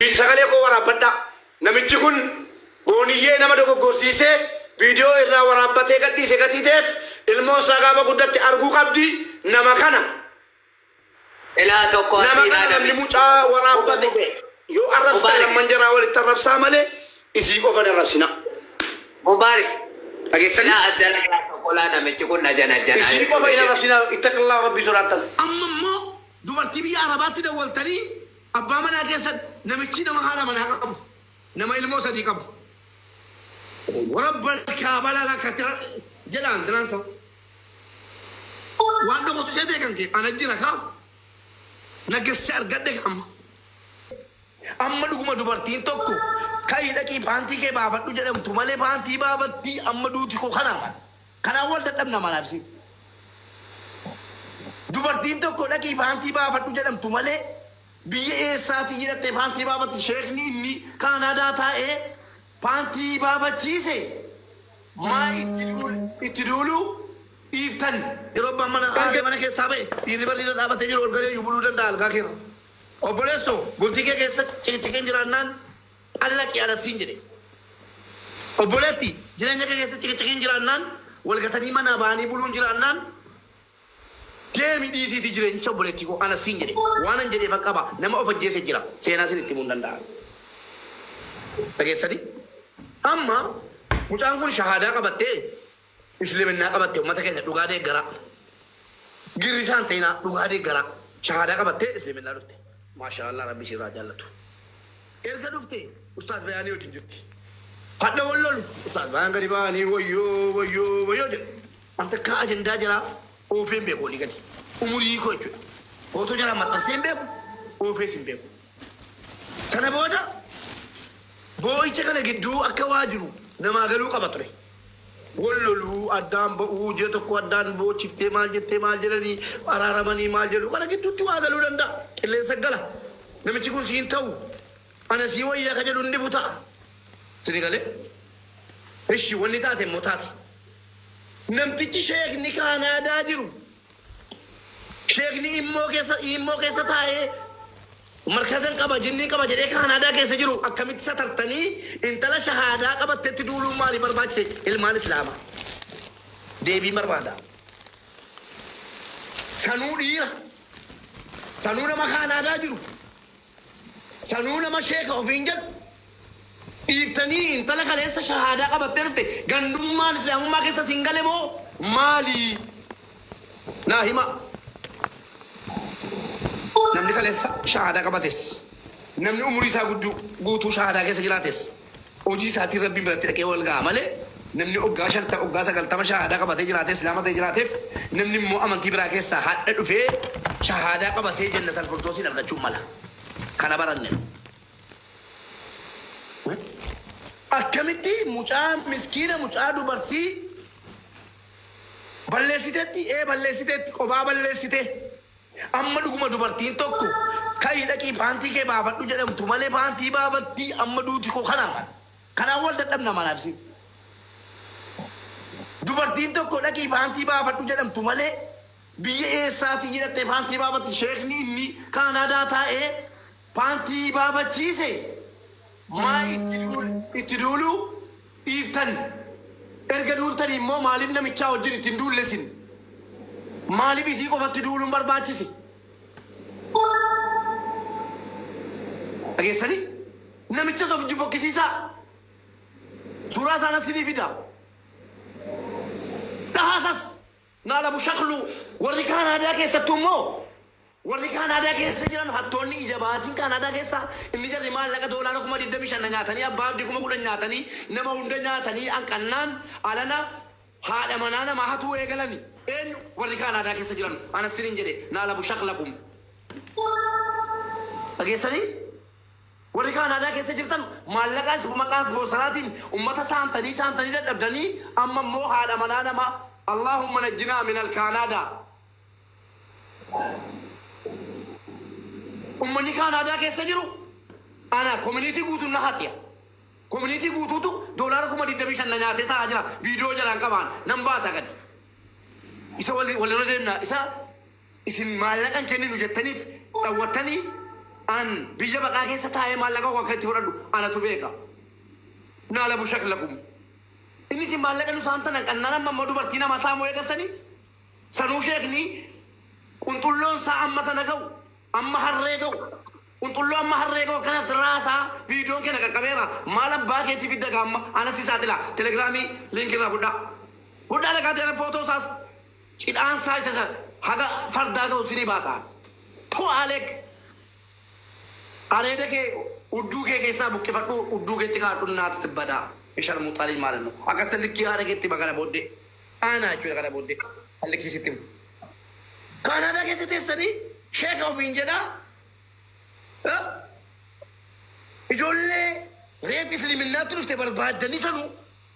Sagalee koo waraabbadha. Namichi kun booniyyee nama dogoggorsiisee viidiyoo irraa waraabbatee gadhiise gatiiteef ilmoon isaa gaafa guddatti arguu qabdi. Nama kana ilaa tokko nama kana namni mucaa waraabbate yoo arrabsaa lamman jaraa walitti arrabsaa malee isii qofa arrabsina. Mubaarik dhageessanii ilaa ajjala tokko laa namichi kun najana jana isii qofa hin arrabsina. Ittaqallaa rabbii sodaattan. Amma immoo dubartii biyya Arabaatti dawwaltanii abbaa manaa keessa namichi nama haadha manaa qabu nama ilmoo sadii qabu warabba kaabala lakkatira jedhaan dinaansa waan dhokotu seetee kan kee ana jira kaa nagesse argadhe amma dhuguma dubartiin tokko ka'ii dhaqii paantii kee baafadhu jedhamtu malee paantii baafattii amma duuti koo kanaan wal dadhabna malaabsi dubartiin tokko dhaqii paantii baafadhu jedhamtu malee biyya eessaati jedhattee paantii baafatti sheekni inni Kaanaadaa taa'ee paantii baafachiise maa itti duulu dhiiftan yeroo abbaan mana keessaa ba'e dhiirri bal'ina dhaabatee jiru ol galee yubuluu danda'a algaa keessa obboleesso bultii kee keessa ciqiciqeen jiraannaan allaqii alasiin jedhe obboleetti jireenya kee keessa ciqiciqeen jiraannaan walgatanii manaa ba'anii buluun jiraannaan deemi dhiisiiti jireenya obboleetti koo alasiin jedhe waan an jedhee baqqaba nama of ajjeese jira seenaa sin itti himuun danda'a. Dhageessanii amma mucaan kun shahaadaa qabattee isliminnaa qabattee uummata keenya dhugaa deeggara girri isaan ta'inaa dhugaa deeggara shahaadaa qabattee isliminnaa dhufte maashaallah rabbi ishirraa jaallatu erga dhufte ustaas bayaanii wajjin jirti hadha wal lolu ustaas bayaan gadi ba'anii wayyoo jedhu wanta kaa ajandaa jira oofeen beeku olii gadi umurii koo jechuudha footoo jala maxxansee hin beeku oofees hin beeku sana booda boo'icha kana gidduu akka waa jiru namaa galuu qaba ture walloluu addaan ba'uu jee tokko addaan boochiftee maal jettee maal jedhanii araaramanii maal jedhu kana gidduutti waa galuu danda'a qilleensa gala namichi kun siin ta'u ana sii wayyaa ka jedhu inni butaa sini galee ishi wanni taate immoo taate namtichi sheekni Kaanaadaa jiru sheekni immoo keessa taa'ee markazan qaba jinni qaba jedhee Kaanaadaa keessa jiru akkamitti satartanii intala shahaadaa qabattetti duuluun maali barbaachise ilmaan islaamaa deebii barbaada sanuu dhiira sanuu nama Kaanaadaa jiru sanuu nama sheeka ofiin jedhu dhiiftanii intala kaleessa shahaadaa qabattee dhufte gandummaan islaamummaa keessa siin gale moo maali naa hima namni kaleessa shahaadaa qabates namni umurii isaa guutuu shahaadaa keessa jiraates hojii isaatiin rabbiin biratti dhaqee wal ga'a malee namni oggaa 50 oggaa 90 shahaadaa qabatee jiraates islaama ta'ee jiraateef namni immoo amantii biraa keessaa hadha dhufee shahaadaa qabatee jannatal firdoosiin argachuun mala kana baranne akkamitti mucaa miskiina mucaa dubartii balleessiteetti qophaa balleessite amma dhuguma dubartiin tokko ka'ii dhaqii paantii kee baafadhu jedhamtu malee paantii baafattii amma duuti koo kanaan wal dadhabna malaabsi dubartiin tokko dhaqii paantii baafadhu jedhamtu malee biyya eessaati jedhattee paantii baafatti sheekni inni Kaanaadaa taa'ee paantii baafachiise maa itti duulu dhiiftan erga duultanii immoo maaliif namichaa wajjin ittiin duullesin maaliif isii qofatti duuluun barbaachise dhageessanii namicha sof fokkisiisaa suuraa isaana sinii fida dhahaasas naalabu shaklu warri Kaanaadaa keessattuu immoo warri Kaanaadaa keessa jiran hattoonni ija baasiin Kaanaadaa keessa inni jarri maallaqa doolaara 25 nyaatanii abbaa abdii 10 nyaatanii nama hunda nyaatanii hanqannaan alana haadha manaa nama hatuu eegalani eenyu warri Kaanaadaa keessa jiran ana sinin jedhe naalabu shaklakum dhageessanii warri Kaanaadaa keessa jirtan maallaqaas maqaas boosaraatiin ummata saamtanii dadhabdanii amma immoo haadha manaa nama Allahumma najjinaa min al-Kaanaadaa ummanni Kaanaadaa keessa jiru ana community guutuun na hatiya community guutuutu doolaara 25 nyaatee taa'aa jira viidiyoo jalaan qabaan nan baasa gadi isa walirra deemna isa isin maallaqan kenninu jettaniif dhawwattanii أن بيجا بقى كيسة تاي مالك وقت تفرد أنا تبيكا نالا بشك لكم إني سي مالك إنه سانتنا أننا ما مدو برتينا ما سامو يكتني سنوشيكني كنتلون سا أما سنكو أما هرّيكو كنتلون أما هرّيكو كانت راسا فيديو كنا كاميرا مالا باكي تي فيدا كام أنا سي ساتلا تليجرامي لينك لا فدا لك هذا فوتو ساس شيء سايس هذا فردا كو سيني باسا تو عليك أنا ده كي أدو كيسا بوكي فتو أدو كتير نات تبدا إيشار مطالي مالنا أكاس تلقي هذا كتير بقى بودي أنا أشوف كذا بودي هل كيسي تيم كندا كيسي تيسني شيخ أو بينجدا إجولة ريب إسلام الله تروح تبر بعد دني سنو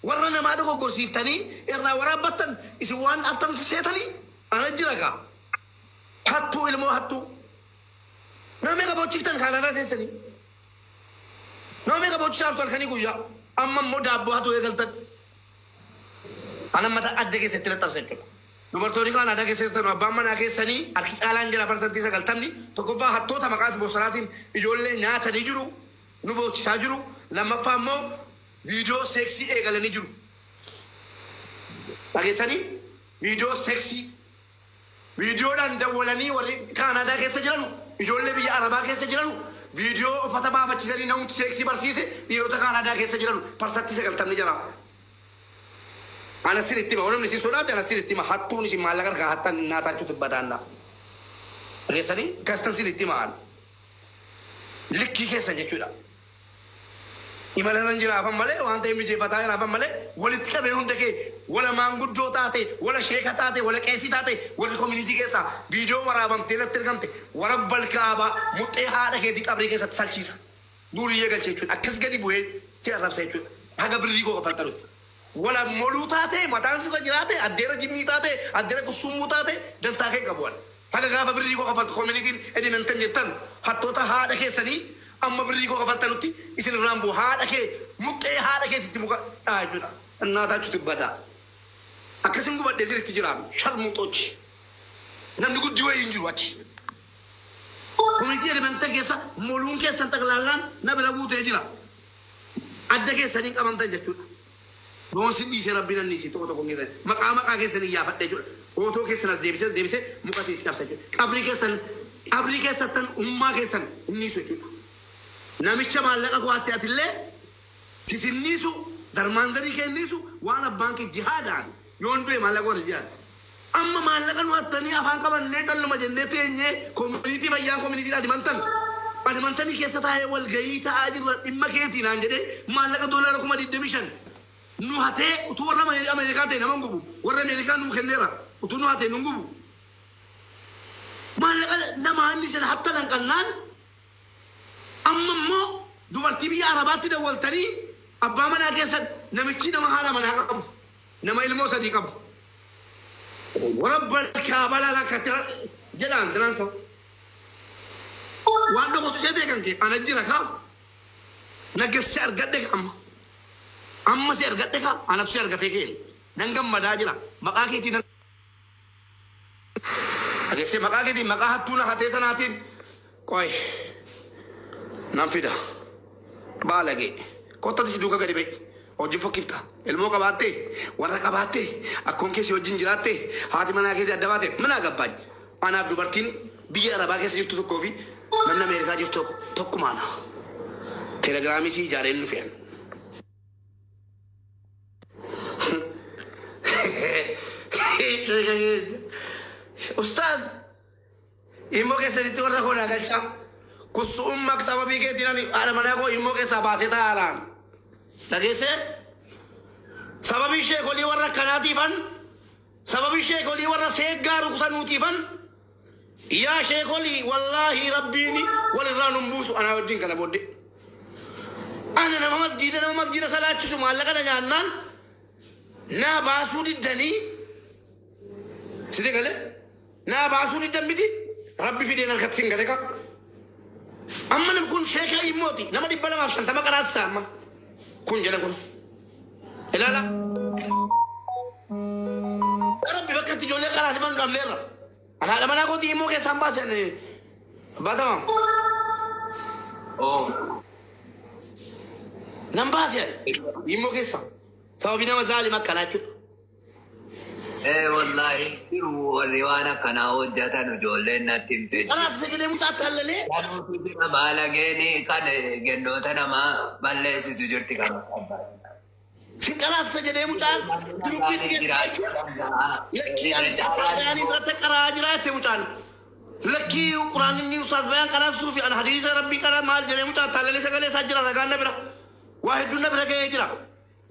ورنا ما دكو كورسيف تاني إرنا ورا بطن إسوان أفتن سيتاني أنا جرّا هاتو إلمو هاتو نامي كابو تشيفتن كندا تيسني نامي كابو تشارتو الخني كويا أما مودا بوهاتو يقلتن أنا متى أدرك ستة تفسير dubartoonni kan ada keessatti abbaan manaa keessanii harki caalaan jala parsantii 90 tokkoffaa hattoota maqaas bosonaatiin ijoollee nyaatanii jiru nu boochisaa jiru lammaffaa immoo viidiyoo seeksii eegalanii jiru dhageessanii viidiyoo seeksii viidiyoodhaan dawwalanii warri kaanaadaa keessa jiran ijoollee biyya arabaa keessa jiran viidiyoo uffata baafachiisanii namni seeksii barsiise dhiirota kaanaadaa keessa jiran parsantii 90 jira. أنا سيرتي ما هو نمسي سونات أنا سيرتي ما حطوني شيء مالك كر حتى ناتا شو تبادلنا غيساني كاستن سيرتي ما لكي كيسا جتودا إمالنا نجلا أفهم ماله وان تيمي جيفاتا أفهم ماله ولا تكابين هندك ولا مانغود جوتاتي ولا شيخ تاتي ولا كيسي تاتي ولا كوميونيتي كيسا فيديو ورا بام تيلا تركنتي ورا بالكابا متأهل كيدي كابري كيسا تسالشيسا دوري يجال جتودا أكس جدي بوه تيارب سيجتودا هذا بريكو كبرتلو ولا مولوتاته ماتان سجلاته أديرة جميتاته أديرة كسوموتاته دنتاكه كبوان هذا كافة بريكو كفالت كوميونيتين إدي منتن جتن حتوتا هذا كيسني أما بريكو كفالت نوتي إسن رامبو هذا كي مكة هذا كي تتموكا جونا الناتا شو تبدا أكسين قبض ديسير تجرام شرموتوش نمنيكو جوا ينجرواتش كوميونيتي إدي منتن كيسا مولون كيسا تغلالان نبلا بوته جرا أدى كيسني كمان تنجتون روان سندي سير ربنا نيسي تو تو كونغي مقام كاغي سن يا فدي جو اوتو كي سن ديبسه مقاتي كابسه قبل كي سن امما كي سن نيسو جو ناميچ مالك اكوات اتله سيسن نيسو درمانزري كي نيسو وانا بانك جهادان يوندو مالك ور جهاد اما مالك نو اتني افان كبن نيتل مجندته ني كوميونيتي بيان كوميونيتي دي منتن ادي منتن كي ستا ول غيتا اجر اما كيتي نانجدي مالك دولار كوما دي ديميشن nu hate utu warra Amerikaa ta'e nama ngubu warra Amerikaa nu kenneera utu nu hate nu ngubu maallaqa nama hanni sana hatta lanqannaan amma immoo dubartii biyya arabaatti dawwaltanii abbaa manaa keessa namichi nama haadha manaa qabu nama ilmoo sadii qabu warra balkaa balala katira jedhaan danaan sa waan dhokatu seetee kan kee ana jira kaa nagesse argadhe amma أما سير قدك أنا تسير قفيكين نعم مداجلا مقاكيتي ن أجلس مقاكيتي مقاهتونا هتيسا ناتين كوي نامفيدا بالغي كوتا تسيدوكا قريبي وجين فكيفتا المو كباتي ورا كباتي أكون كيسي وجين جلاتي هاتي مناكيتي أدباتي منا قباج أنا عبدو برتين بيجي أربا كيسي جبتو تكوبي نمنا ميريكا جبتو توكو مانا تلغرامي سي جارين نفين أستاذ إمو كسر تورنا كونا كلام كسوم مكسب بيجي تيراني أنا مناكو إمو كسر باسيتا أران لكيسه سبب الشيء كلي ورا كناتي فن سبب الشيء كلي ورا سيجارو كتنوتي فن يا شيخ كلي والله ربيني ولله نمبوس أنا ودين كنا بودي أنا نما مسجد صلاة شو مالك أنا جانان نا باسودي دني سيدي قال نا باسودي دمتي ربي في دين الكتسين كذا أما نكون شيخ يموتي نما دي بلا ما فشان تما كراس سامة كون جنا كون لا لا ربي بكت جولي كراس من دم ليرا أنا لما نقول دي مو كسام باس يعني بدام Oo. Nambaas yaad. Immoo keessa. Sababii nama zaalima akkanaa jechuudha. Wallahi jiru warri waan akkanaa hojjetan ijoolleen natti himte. Kanaaf sagalee mucaa tallalee. Kanuutu bira baala geenii kan gennoota namaa balleessitu jirti kan Kanaaf sagalee mucaa durubbii dhiyeessaa jechuudha. Lakkii ani irratti qaraa jiraate mucaan. Lakkii quraan inni ustaas bayaan qaraasuu fi hadiisa rabbii qara maal jedhee mucaa tallalee sagalee isaa jira ragaan na bira. Waa hedduun na bira ga'ee jira.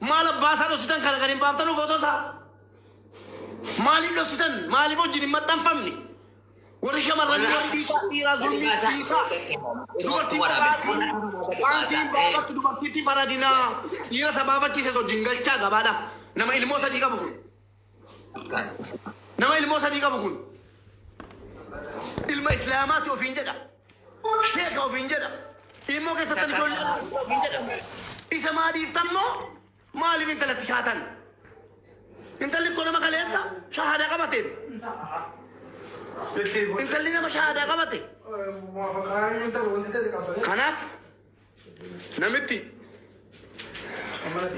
Maal abbaasaa dhositan kana kan hin baaftanuu footoosaa. Maaliif dhositan maaliif wajjin hin maxxanfamne warri shamarranii warri dhiiraa zulmii dhiisaa dubartiin baafatti dubartiitti faradinaa dhiira isa baafachiise wajjin galchaa gabaadha nama ilmoo sadii qabu kun nama ilmoo sadii qabu kun ilma islaamaati ofiin jedha sheeka ofiin jedha ilmoo keessatti ijoollee ofiin jedha isa maaliif tammoo maaliif intalatti kaatan intalli ko nama kaleessa shahada qabate intalli nama shahada qabate kanaaf namitti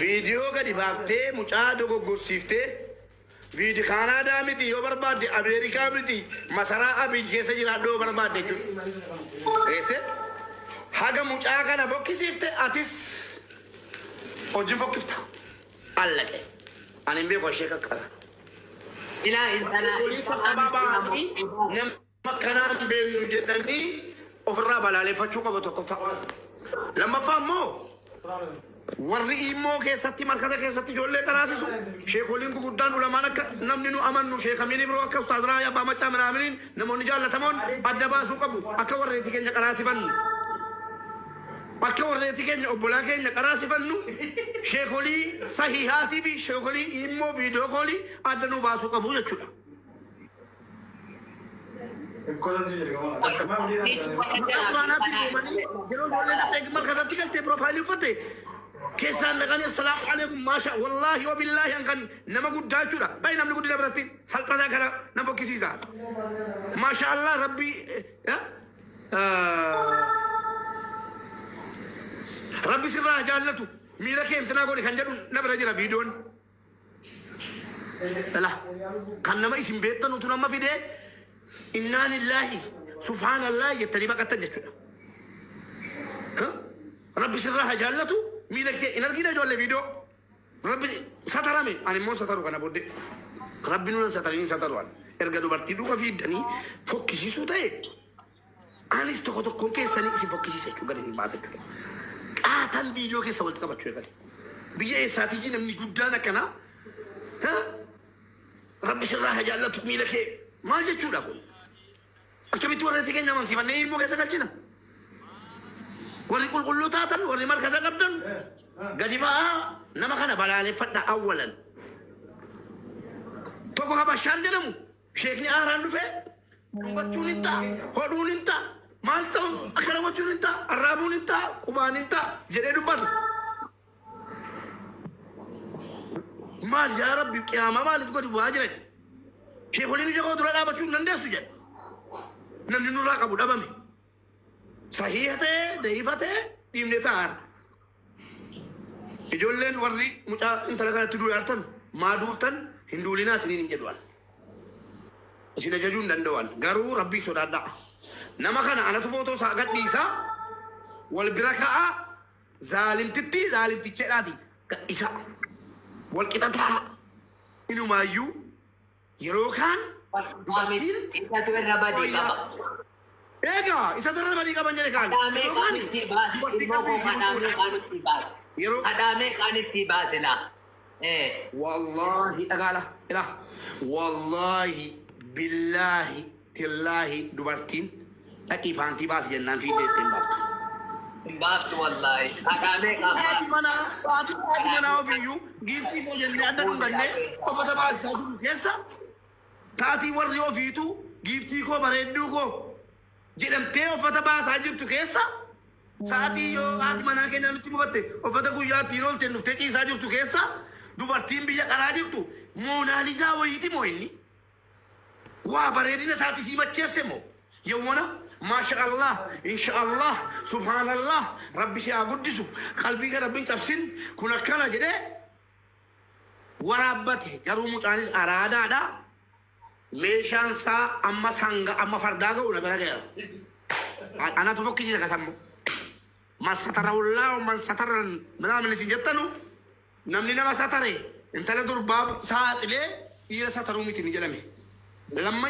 viidiyoo gadi baaftee mucaa dogoggorsiiftee viidiyoo kaanaadaa miti yoo barbaadde ameerikaa miti masaraa abiy keessa jiraadhu yoo barbaadde jechuudha eesse haga mucaa kana fokkisiifte atis hojii fokkifta allaqe Ani mbio kwa sheka kala. Ila intala. Polisi sababa hati nama kanan benu jedani ofirra balale fachu qaba tokko fa'a. Lama famo. Warri immoo keessatti markaza keessatti ijoollee qaraasisu sheekoliin gurguddaan ulamaan akka namni nu amannu sheekamiin biroo akka ustaaz Raayyaa Abbaa Macaa Miraaminiin namoonni jaallatamoon adda baasuu qabu akka warreetti keenya qaraasifannu. Bakka warreetti keenya obbolaa keenya qaraasifannu sheekolii sahihaatii fi sheekolii immoo viidiyoo koolii adda nu baasuu qabu jechuudha. Yeroo ijoolleen markazatti galtee piroofaayilii uffatte keessaan dhaqanii assalaamu alaikum maasha wallaahi wa billaahi kan nama guddaa jechuudha. Baay'ee namni guddina biratti salphataa kana nama fokkisiisa. Maasha Allah rabbii Rabbi sirraa jaallatu miila kee intinaa godhe kan jedhu na bira jira viidiyoon. Kan nama isin beektanutu nama fidee innaa lillaahi subhaanallah jettanii baqattan jechuudha. Rabbi sirraa jaallatu miila kee in argina ijoollee viidiyoo. Rabbi satarame ani immoo sataru kana booddee. Rabbi nunan satariin sataruan erga dubartii dhuga fiiddanii fokkisiisuu ta'e anis tokko tokkoon keessanii isin fokkisiisa jechuudha gadi hin baasa jechuudha. Qaatan viidiyoo keessa walitti qabachuu eegale. Biyya eessaatii namni guddaan akkana Rabbi sirraa jaallatu miila kee maal jechuudha kun? Akkamitti warreetti keenya amansiifannee ilmoo keessa galchina? Warri qulqulluu taatan warri markaza qabdan gadi ba'aa nama kana balaaleffadha awwalan. Tokko Habashaan jedhamu sheekni aaraan dhufee dhungachuun hin ta'a hodhuun hin ta'a. Maal ta'u akkana gochuun hin ta'a arraabuun hin ta'a qubaan hin ta'a jedhee dubbatu. Maal yaa Rabbi qiyaamaa maaliif godhi bu'aa jiran? Sheekoliin ija koo dura dhaabachuu hin dandeessu jedhe. Namni nurraa qabu dhabame. Sahiha ta'ee da'iifa ta'ee dhiibnee ta'an. Ijoolleen warri mucaa intala kanatti du'e artan maa duuftan hin duulinaa isiniin hin jedhuan. Isin ajajuu hin danda'an garuu Rabbii sodaadhaa. Nama kana anatu footoo isaa gadhiisaa wal bira ka'aa zaalimtitti zaalimticheedhaati gadhiisaa wal qixa ta'a inumaayyuu yeroo kaan dubartiin eegaa isa irra badii qaban jedhe kaan kadhaamee kaan itti baase laa wallaahi dhagaala ila wallaahi billaahi tillaahi dubartiin dhaqii paantii baasi jennaan fiidee ittiin baaftu. Hin baaftu wallaahi. Kadhaamee kaan Haati manaa ofiiyyuu giiftii foo jennee adda dhungannee uffata baasisaa jiru keessa taatii warri ofiitu giiftii koo bareedduu koo jedhamtee uffata baasaa jirtu keessa sa'aatii yoo haati manaa keenya nutti mukatte uffata guyyaa ittiin oolte nuftee ciisaa jirtu keessa dubartiin biyya qaraa jirtu moonaalizaa wayiiti moo inni waa bareedina isaati sii macheesse moo yawwana ما شاء الله إن شاء الله سبحان الله ربي شيء أقدسه قلبي ربي تفسين كنا كنا جده ورابته كرو متعنيس أرادا دا ميشان سا أما سانغا أما فرداغا ولا بلا غير أنا تفكر شيء كسامو ما ستر الله ومن ستر من سنجتنو نمني ما ستره انت لدور باب ساعت ليه إيه سترو ميتني جلمي لما